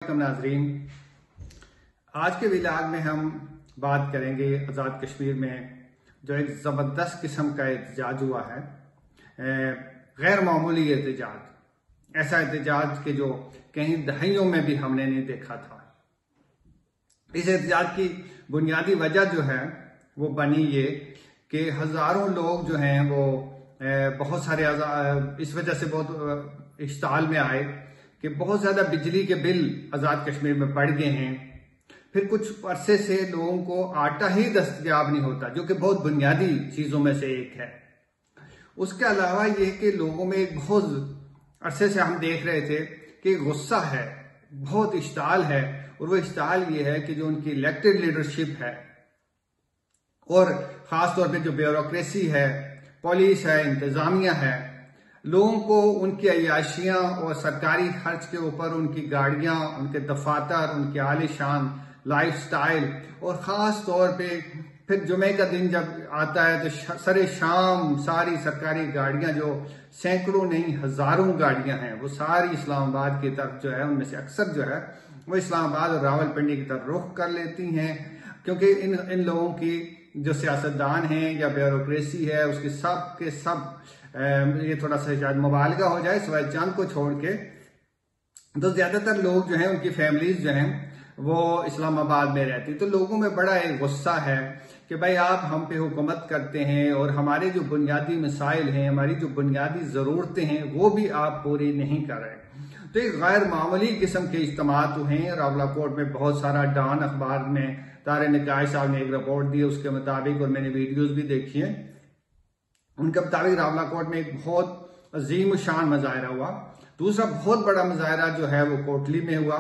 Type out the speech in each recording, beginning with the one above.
नाजरीन, आज के व्लॉग में हम बात करेंगे आज़ाद कश्मीर में जो एक ज़बरदस्त किस्म का एहतजाज हुआ है, गैर मामूली एहतजाज, ऐसा एहतजाज के जो कहीं दहाइयों में भी हमने नहीं देखा था। इस एहतजाज की बुनियादी वजह जो है वो बनी ये कि हजारों लोग जो हैं वो बहुत सारे इस वजह से बहुत इश्ताल में आए कि बहुत ज्यादा बिजली के बिल आजाद कश्मीर में बढ़ गए हैं। फिर कुछ अरसे से लोगों को आटा ही दस्तयाब नहीं होता, जो कि बहुत बुनियादी चीजों में से एक है। उसके अलावा यह कि लोगों में एक बहुत अरसे से हम देख रहे थे कि गुस्सा है, बहुत इश्ताल है, और वो इश्ताल ये है कि जो उनकी इलेक्टेड लीडरशिप है और खासतौर पर जो ब्यूरोक्रेसी है, पुलिस है, इंतजामिया है, लोगों को उनकी अयाशियां और सरकारी खर्च के ऊपर उनकी गाड़ियां, उनके दफातर, उनकी आलीशान लाइफस्टाइल, और खास तौर पे फिर जुमे का दिन जब आता है तो सरे शाम सारी सरकारी गाड़ियां, जो सैकड़ों नहीं हजारों गाड़ियां हैं, वो सारी इस्लामाबाद की तरफ जो है, उनमें से अक्सर जो है वो इस्लामाबाद और रावलपिंडी की तरफ रुख कर लेती हैं, क्योंकि इन लोगों की जो सियासतदान हैं या ब्यूरोक्रेसी है उसके सब के सब ये थोड़ा सा शायद मुबालगा हो जाए सिवाय चंद को छोड़ के, तो ज्यादातर लोग जो हैं उनकी फैमिलीज जो हैं वो इस्लामाबाद में रहती। तो लोगों में बड़ा एक गुस्सा है कि भाई आप हम पे हुकूमत करते हैं और हमारे जो बुनियादी मसाइल हैं, हमारी जो बुनियादी जरूरतें हैं वो भी आप पूरी नहीं कर रहे। तो एक गैर मामूली किस्म के इज्तिमात हुए हैं रावलाकोट में। बहुत सारा डॉन अखबार में तारे निकाय साहब ने एक रिपोर्ट दी उसके मुताबिक, और मैंने वीडियोज भी देखी है, उनके मुताबिक रावलाकोट में एक बहुत अजीम शान मुजाहरा हुआ। दूसरा बहुत बड़ा मुजाहरा जो है वो कोटली में हुआ।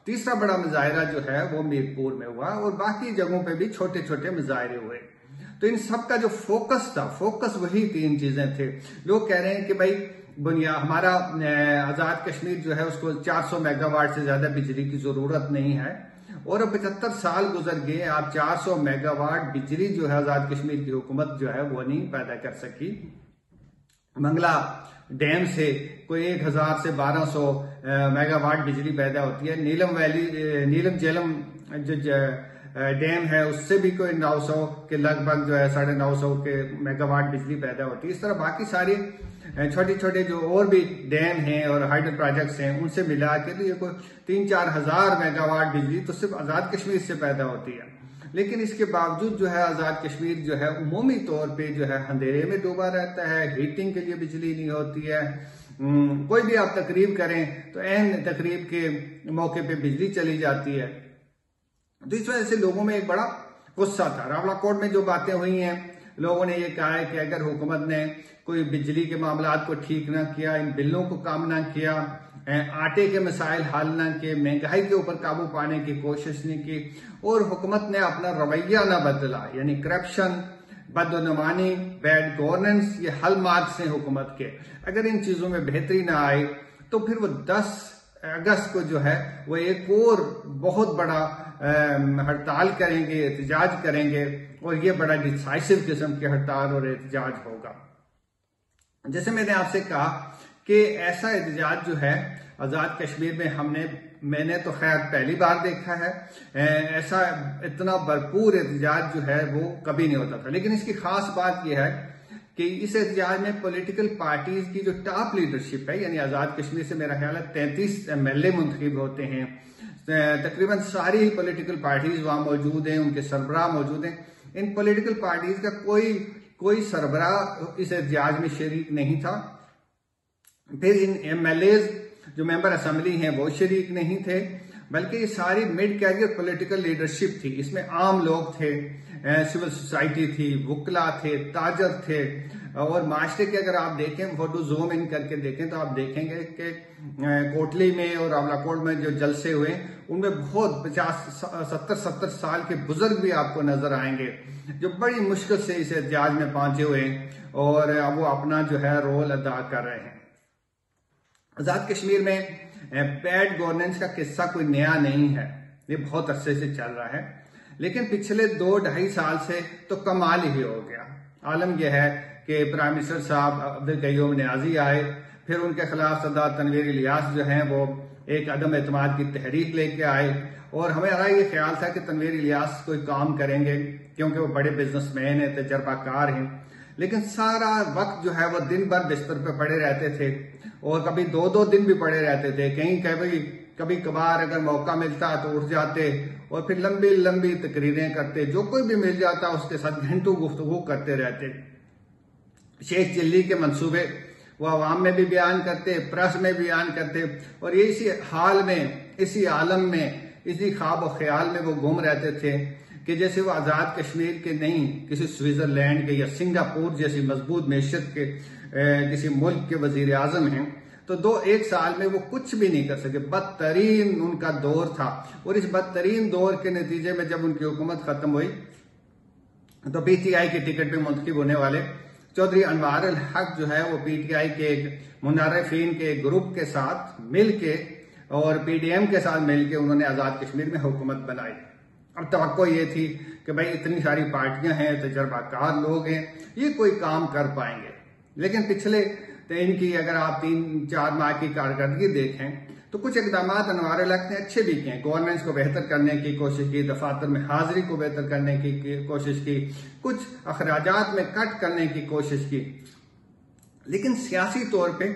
तीसरा बड़ा मुजाहरा जो है वो मीरपुर में हुआ, और बाकी जगहों पे भी छोटे छोटे मुजाहरे हुए। तो इन सब का जो फोकस था, फोकस वही तीन चीजें थे। लोग कह रहे हैं कि भाई हमारा आजाद कश्मीर जो है उसको 400 मेगावाट से ज्यादा बिजली की जरूरत नहीं है, और अब 75 साल गुजर गए, आप 400 मेगावाट बिजली जो है आजाद कश्मीर की हुकूमत जो है वो नहीं पैदा कर सकी। मंगला डैम से कोई 1000 से 1200 मेगावाट बिजली पैदा होती है। नीलम झेलम जो डैम है उससे भी कोई 900 के लगभग जो है 950 के मेगावाट बिजली पैदा होती है। इस तरह बाकी सारे छोटे छोटे जो और भी डैम हैं और हाइड्रो प्रोजेक्ट्स हैं उनसे मिला के तो ये कोई 3-4 हजार मेगावाट बिजली तो सिर्फ आजाद कश्मीर से पैदा होती है। लेकिन इसके बावजूद जो है आजाद कश्मीर जो है उमूमी तौर पे जो है अंधेरे में डूबा रहता है, हीटिंग के लिए बिजली नहीं होती है। कोई भी आप तकरीब करें तो एन तकरीब के मौके पे बिजली चली जाती है। तो इस वजह से लोगों में एक बड़ा गुस्सा था। रावलाकोट में जो बातें हुई हैं, लोगों ने ये कहा है कि अगर हुकूमत ने कोई बिजली के मामलात को ठीक ना किया, इन बिलों को कम ना किया, आटे के मसाइल हल ना किए, महंगाई के ऊपर काबू पाने की कोशिश नहीं की, और हुकूमत ने अपना रवैया ना बदला, यानी करप्शन, बदनुमानी, बैड गवर्नेंस, ये हल मार्क्स हैं हुकूमत के, अगर इन चीजों में बेहतरी ना आई तो फिर वो 10 अगस्त को जो है वो एक और बहुत बड़ा हड़ताल करेंगे, एहतजाज करेंगे, और ये बड़ा डिसाइसिव किस्म की हड़ताल और एहतजाज होगा। जैसे मैंने आपसे कहा कि ऐसा एहतजाज जो है आजाद कश्मीर में मैंने तो खैर पहली बार देखा है। ऐसा इतना भरपूर एहतजाज जो है वो कभी नहीं होता था। लेकिन इसकी खास बात यह है कि इस एहतजाज में पॉलिटिकल पार्टीज की जो टॉप लीडरशिप है, यानी आजाद कश्मीर से मेरा ख्याल है 33 MLA मुंतखब होते हैं, तकरीबन सारी ही पॉलिटिकल पार्टीज वहां मौजूद हैं, उनके सरबराह मौजूद हैं। इन पॉलिटिकल पार्टीज का कोई सरबराह इस एहतजाज में शरीक नहीं था। फिर इन MLAs जो मेंबर असेंबली हैं वो शरीक नहीं थे, बल्कि ये सारी मिड कैरियर पॉलिटिकल लीडरशिप थी। इसमें आम लोग थे, सिविल सोसाइटी थी, वुकला थे, ताजर थे, और माशरे के अगर आप देखें, फोटो जूम इन करके देखें तो आप देखेंगे कि कोटली में और रावलाकोट में जो जलसे हुए उनमें बहुत 50-70 साल के बुजुर्ग भी आपको नजर आएंगे, जो बड़ी मुश्किल से इस एहतजाज में पहुंचे हुए हैं और अब वो अपना जो है रोल अदा कर रहे हैं। आजाद कश्मीर में बैड गवर्नेंस का किस्सा कोई नया नहीं है, ये बहुत अरसे से चल रहा है, लेकिन पिछले 2-2.5 साल से तो कमाल ही हो गया। आलम यह है कि प्राइम मिनिस्टर साहब अब्दुल कयूम नियाजी आए, फिर उनके खिलाफ सरदार तनवीर इलियास जो हैं वो एक अदम एतमाद की तहरीक लेके आए और हमारा ये ख्याल था कि तनवीर इलियास कोई काम करेंगे क्योंकि वो बड़े बिजनेसमैन हैं, तजर्बाकार हैं। लेकिन सारा वक्त जो है वो दिन भर बिस्तर पे पड़े रहते थे और कभी 2-2 दिन भी पड़े रहते थे। कभी कभार अगर मौका मिलता तो उठ जाते और फिर लंबी लंबी तकरीरें करते, जो कोई भी मिल जाता उसके साथ घंटों गुफ्तगू करते रहते। शेख चिल्ली के मंसूबे वो अवाम में भी बयान करते, प्रेस में बयान करते और ये इसी हाल में, इसी आलम में, इसी ख्वाब और ख्याल में वो गुम रहते थे कि जैसे वो आज़ाद कश्मीर के नहीं, किसी स्विट्जरलैंड के या सिंगापुर जैसी मजबूत मैशत के किसी मुल्क के वजीर आजम हैं। तो एक साल में वो कुछ भी नहीं कर सके। बदतरीन उनका दौर था और इस बदतरीन दौर के नतीजे में जब उनकी हुकूमत खत्म हुई तो पीटीआई की टिकट पे मुंतखब होने वाले चौधरी अनवार अल हक जो है वो पीटीआई के एक मुनारफीन के एक ग्रुप के साथ मिलके और पीडीएम के साथ मिलके उन्होंने आजाद कश्मीर में हुकूमत बनाई। अब तवक्को ये थी कि भाई इतनी सारी पार्टियां हैं, तजर्बाकार लोग हैं, ये कोई काम कर पाएंगे। लेकिन पिछले तो इनकी अगर आप 3-4 माह की कारकर्दगी देखें तो कुछ इकदाम अनवार अल हक ने अच्छे भी किए। गवर्नेंस को बेहतर करने की कोशिश की, दफातर में हाजिरी को बेहतर करने की कोशिश की, कुछ अखराजात में कट करने की कोशिश की। लेकिन सियासी तौर पे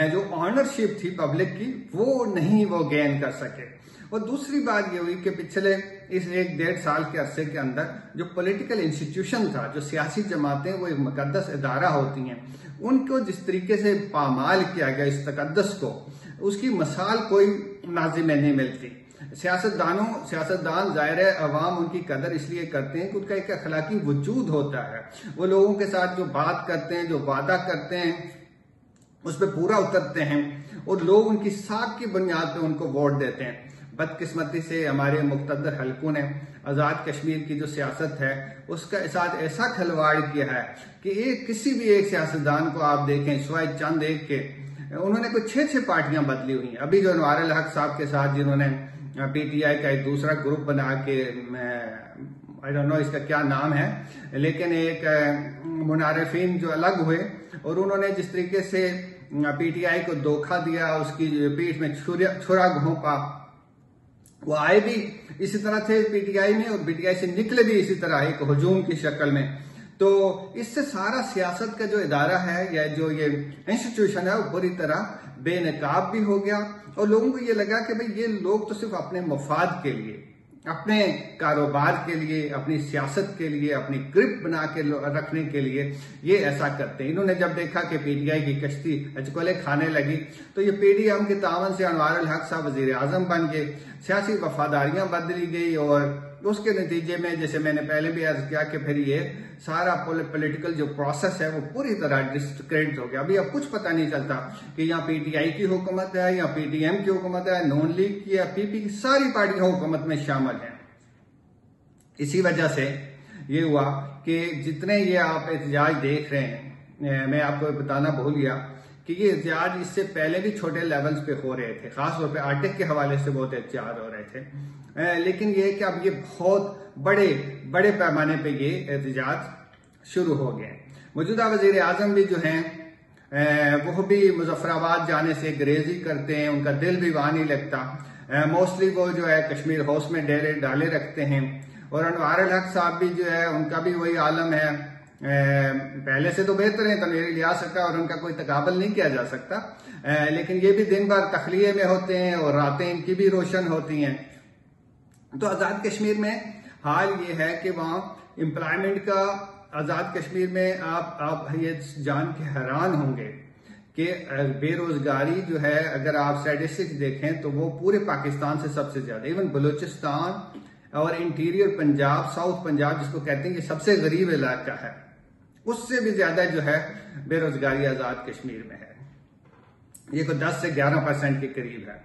जो ऑनरशिप थी पब्लिक की वो गेन कर सके। और दूसरी बात ये हुई कि पिछले इस 1-1.5 साल के अरसे के अंदर जो पॉलिटिकल इंस्टीट्यूशन था, जो सियासी जमातें वो एक मुकद्दस इदारा होती हैं, उनको जिस तरीके से पामाल किया गया इस तकद्दस को, उसकी मिसाल कोई नाज़िम में नहीं मिलती। सियासतदान ज़ाहिर है अवाम उनकी कदर इसलिए करते हैं कि उनका एक अखलाकी वजूद होता है। वो लोगों के साथ जो बात करते हैं, जो वादा करते हैं, उस पर पूरा उतरते हैं और लोग उनकी साख की बुनियाद पर उनको वोट देते हैं। बदकिस्मती से हमारे मुक़्तदर हलकों ने आज़ाद कश्मीर की जो सियासत है उसका साथ ऐसा खिलवाड़ किया है कि किसी भी एक सियासतदान को आप देखें, सिवाय चंद एक के, उन्होंने कोई 6 पार्टियां बदली हुई हैं। अभी जो अनवार अल हक साहब के साथ जिन्होंने पीटीआई का एक दूसरा ग्रुप बना के, आई डोंट नो इसका क्या नाम है, लेकिन एक मुनारफीन जो अलग हुए और उन्होंने जिस तरीके से पीटीआई को धोखा दिया, उसकी पीठ में छुरा घोंपा, वो आए भी इसी तरह थे पीटीआई में और पीटीआई से निकले भी इसी तरह एक हुजूम की शक्ल में। तो इससे सारा सियासत का जो इदारा है या जो ये इंस्टीट्यूशन है वो बुरी तरह बेनकाब भी हो गया और लोगों को ये लगा कि भाई ये लोग तो सिर्फ अपने मफाद के लिए, अपने कारोबार के लिए, अपनी सियासत के लिए, अपनी ग्रिप बना के रखने के लिए ये ऐसा करते हैं। इन्होंने जब देखा कि पीटीआई की कश्ती अचकोले खाने लगी तो ये पीडीएम के तावन से अनवार अल हक साहब वजीर आजम बन गए, सियासी वफादारियां बदली गई और उसके नतीजे में जैसे मैंने पहले भी अर्ज किया कि फिर ये सारा पॉलिटिकल जो प्रोसेस है वो पूरी तरह डिस्क्रेडिट हो गया। अभी अब कुछ पता नहीं चलता कि यहाँ पीटीआई की हुकूमत है या पीडीएम की हुकूमत है, नून लीग की या पीपी की, सारी पार्टियां हुकूमत में शामिल हैं। इसी वजह से ये हुआ कि जितने ये आप एहतजाज देख रहे हैं, मैं आपको बताना भूल गया कि ये एहतजाज इससे पहले भी छोटे लेवल्स पे हो रहे थे, खासतौर पे आर्टिक के हवाले से बहुत एहतजाज हो रहे थे। लेकिन ये कि अब ये बहुत बड़े पैमाने पे ये एहतजाज शुरू हो गए। मौजूदा वजीर आजम भी जो हैं वो भी मुजफ्फराबाद जाने से ग्रेजी करते हैं, उनका दिल भी वहां नहीं लगता। मोस्टली वो जो है कश्मीर हाउस में डेरे डाले रखते हैं और अनवार अल हक साहब भी जो है उनका भी वही आलम है। पहले से तो बेहतर है तनवीर इलियास का और उनका कोई तकाबल नहीं किया जा सकता, लेकिन ये भी दिन भर तखलिये में होते हैं और रातें इनकी भी रोशन होती हैं। तो आजाद कश्मीर में हाल ये है कि वहां एम्प्लॉयमेंट का, आजाद कश्मीर में आप ये जान के हैरान होंगे कि बेरोजगारी जो है, अगर आप स्टैटिस्टिक्स देखें तो वो पूरे पाकिस्तान से सबसे ज्यादा, इवन बलूचिस्तान और इंटीरियर पंजाब, साउथ पंजाब जिसको कहते हैं कि सबसे गरीब इलाका है, उससे भी ज्यादा जो है बेरोजगारी आजाद कश्मीर में है। ये कोई 10 से 11% के करीब है।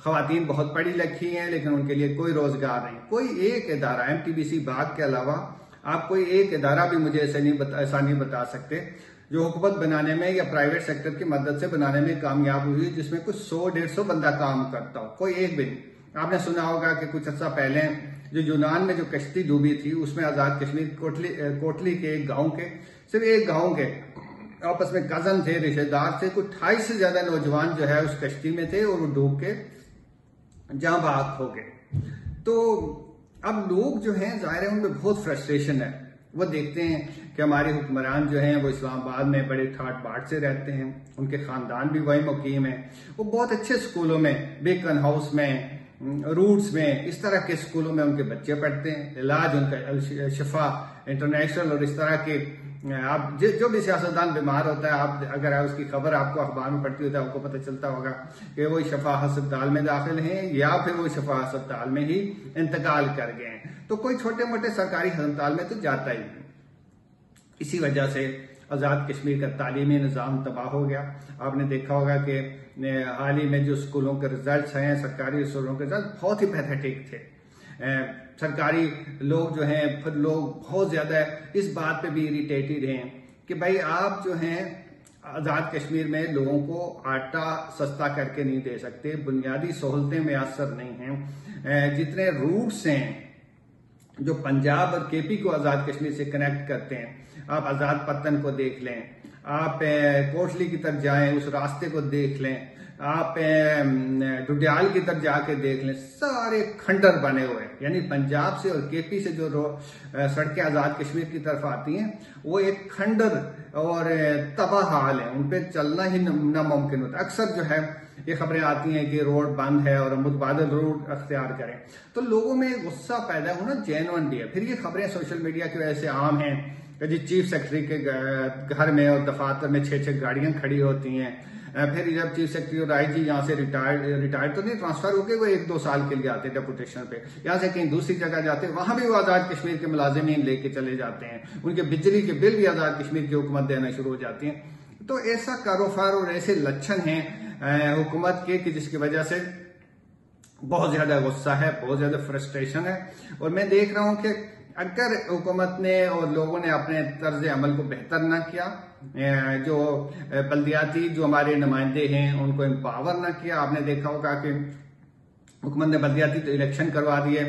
खवातीन बहुत पढ़ी लिखी हैं लेकिन उनके लिए कोई रोजगार नहीं। कोई एक इदारा, एमटीबीसी बाग के अलावा आप कोई एक इदारा भी मुझे ऐसा नहीं बता सकते जो हुकूमत बनाने में या प्राइवेट सेक्टर की मदद से बनाने में कामयाब हुई जिसमें कुछ 100-150 बंदा काम करता हो, कोई एक भी नहीं। आपने सुना होगा कि कुछ अर्सा पहले जो यूनान में जो कश्ती डूबी थी उसमें आजाद कश्मीर कोटली के एक गांव के, सिर्फ एक गांव के आपस में कजन थे, रिश्तेदार थे, कुछ 28 से ज्यादा नौजवान जो है उस कश्ती में थे और वो डूब के जहां बाग हो गए। तो अब लोग जो हैं जाहिर है उनमें बहुत फ्रस्ट्रेशन है। वो देखते हैं कि हमारे हुक्मरान जो हैं वो इस्लामाबाद में बड़े ठाट बाट से रहते हैं, उनके खानदान भी वही मुकीम है, वो बहुत अच्छे स्कूलों में, बेकन हाउस में, रूट्स में, इस तरह के स्कूलों में उनके बच्चे पढ़ते हैं। इलाज उनका शिफा इंटरनेशनल और इस तरह के, आप जो भी सियासतदान बीमार होता है, आप अगर उसकी खबर आपको अखबार में पढ़ती होती है, आपको पता चलता होगा कि वो शफा अस्पताल में दाखिल हैं या फिर वो शफा अस्पताल में ही इंतकाल कर गए हैं। तो कोई छोटे मोटे सरकारी अस्पताल में तो जाता ही नहीं। इसी वजह से आज़ाद कश्मीर का तालीमी निज़ाम तबाह हो गया। आपने देखा होगा कि हाल ही में जो स्कूलों के रिजल्ट हैं, सरकारी स्कूलों के रिजल्ट बहुत ही पैथेटिक थे। सरकारी लोग जो हैं, फिर लोग बहुत ज्यादा इस बात पे भी इरिटेटेड हैं कि भाई आप जो हैं आज़ाद कश्मीर में लोगों को आटा सस्ता करके नहीं दे सकते, बुनियादी सहूलतें मैसर नहीं हैं। जितने रूट्स हैं जो पंजाब और केपी को आज़ाद कश्मीर से कनेक्ट करते हैं, आप आज़ाद पत्तन को देख लें, आप कोटली की तरफ जाएं उस रास्ते को देख लें, आप डुडियाल की तरफ जाके देख लें, सारे खंडर बने हुए हैं। यानी पंजाब से और केपी से जो सड़कें आज़ाद कश्मीर की तरफ आती हैं वो एक खंडर और तबाह हाल है, उन पर चलना ही नामुमकिन होता है। अक्सर जो है ये खबरें आती हैं कि रोड बंद है और मुतबादल रूट अख्तियार करें, तो लोगों में गुस्सा पैदा होना जेन्युइन भी है। फिर ये खबरें सोशल मीडिया की वजह से आम हैं कि जी चीफ सेक्रेटरी के घर में और दफातर में 6-6 गाड़ियां खड़ी होती हैं। फिर जब चीफ सेक्रेटरी और आईजी यहाँ से रिटायर्ड तो नहीं, ट्रांसफर होके वो 1-2 साल के लिए आते हैं डेपुटेशन पे, यहाँ से कहीं दूसरी जगह जाते हैं, वहां भी वो आज़ाद कश्मीर के मुलाजिमीन लेके चले जाते हैं, उनके बिजली के बिल भी आज़ाद कश्मीर की हुकूमत देना शुरू हो जाती है। तो ऐसा कारोबार और ऐसे लक्षण हैं हुकूमत के कि जिसकी वजह से बहुत ज्यादा गुस्सा है, बहुत ज्यादा फ्रस्ट्रेशन है। और मैं देख रहा हूं कि अगर हुकूमत ने और लोगों ने अपने तर्ज अमल को बेहतर ना किया, जो बल्दियाती जो हमारे नुमाइंदे हैं उनको एम्पावर ना किया। आपने देखा होगा कि हुकूमत ने बल्दियाती तो इलेक्शन करवा दिए,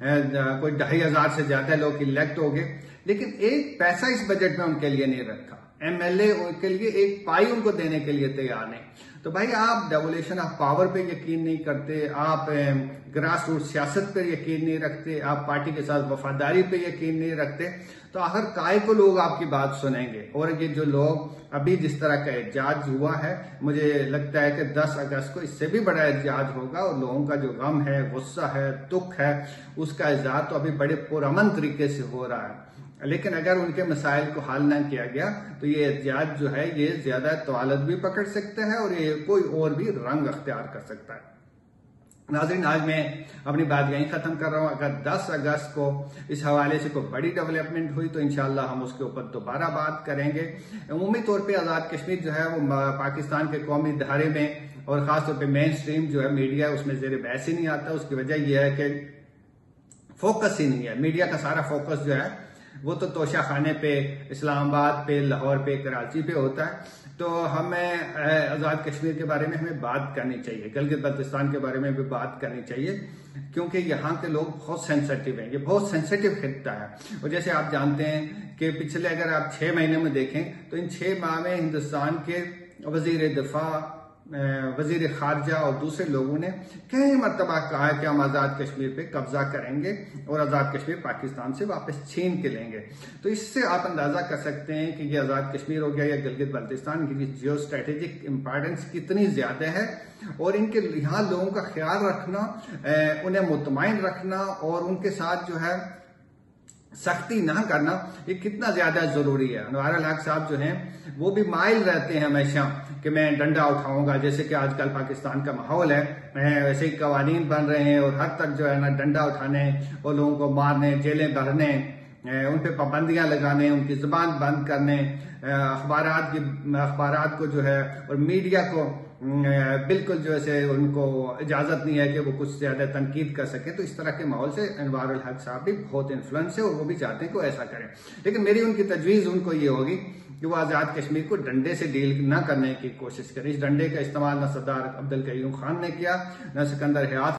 कोई 2500 से ज्यादा लोग इलेक्ट हो गए, लेकिन एक पैसा इस बजट में उनके लिए नहीं रखा। एमएलए के लिए एक पाई उनको देने के लिए तैयार नहीं। तो भाई आप डेवोल्यूशन ऑफ पावर पे यकीन नहीं करते, आप ग्रास रूट सियासत पर यकीन नहीं रखते, आप पार्टी के साथ वफादारी पे यकीन नहीं रखते, तो आखिर काय को लोग आपकी बात सुनेंगे। और ये जो लोग अभी जिस तरह का एहजाज हुआ है, मुझे लगता है कि 10 अगस्त को इससे भी बड़ा एहजाज होगा और लोगों का जो गम है, गुस्सा है, दुख है, उसका इजहार तो अभी बड़े पुरअमन तरीके से हो रहा है। लेकिन अगर उनके मसाइल को हल न किया गया तो ये एहतियात जो है ये ज्यादा तवालत भी पकड़ सकता है और ये कोई और भी रंग अख्तियार कर सकता है। नाज़रीन, आज मैं अपनी बात यहीं खत्म कर रहा हूं। अगर 10 अगस्त को इस हवाले से कोई बड़ी डेवलपमेंट हुई तो इंशाल्लाह हम उसके ऊपर दोबारा बात करेंगे। उम्मीद तौर पे आज़ाद कश्मीर जो है वो पाकिस्तान के कौमी धारे में और खासतौर पर मेन स्ट्रीम जो है मीडिया उसमें जेर बहस ही नहीं आता। उसकी वजह यह है कि फोकस ही नहीं है। मीडिया का सारा फोकस जो है वो तो तोशा खाने पे, इस्लामाबाद पे, लाहौर पे, कराची पे होता है। तो हमें आज़ाद कश्मीर के बारे में हमें बात करनी चाहिए, गिलगित बल्तिस्तान के बारे में भी बात करनी चाहिए, क्योंकि यहाँ के लोग बहुत सेंसिटिव हैं। ये बहुत सेंसिटिव खित्ता है। और जैसे आप जानते हैं कि पिछले अगर आप 6 महीने में देखें तो इन 6 माह में हिंदुस्तान के वजीर दिफा, वजीर खारजा और दूसरे लोगों ने कई मरतबा कहा है कि हम आज़ाद कश्मीर पे कब्जा करेंगे और आज़ाद कश्मीर पाकिस्तान से वापस छीन के लेंगे। तो इससे आप अंदाजा कर सकते हैं कि ये आज़ाद कश्मीर हो गया या गिलगित बल्तिस्तान की जियो स्ट्रेटेजिक इंपॉर्टेंस कितनी ज्यादा है। और इनके यहाँ लोगों का ख्याल रखना, उन्हें मुतमईन रखना और उनके साथ जो है सख्ती ना करना, ये कितना ज्यादा जरूरी है। अनवार अल हक साहब जो हैं वो भी माइल रहते हैं हमेशा कि मैं डंडा उठाऊंगा। जैसे कि आजकल पाकिस्तान का माहौल है, वैसे ही कवानीन बन रहे हैं और हर तक जो है ना डंडा उठाने और लोगों को मारने, जेलें भरने, उन पे पाबंदियां लगाने, उनकी जुबान बंद करने, अखबारात को जो है और मीडिया को बिल्कुल जो है उनको इजाजत नहीं है कि वो कुछ ज्यादा तनकीद कर सके। तो इस तरह के माहौल से अनवार अल हक साहब भी बहुत इन्फ्लुएंस है और वो भी चाहते हैं कि वो ऐसा करें। लेकिन मेरी उनकी तजवीज उनको ये होगी कि वो आज़ाद कश्मीर को डंडे से डील न करने की कोशिश करें। इस डंडे का इस्तेमाल न सरदार अब्दुल कयूम खान ने किया, न सिकंदर हयात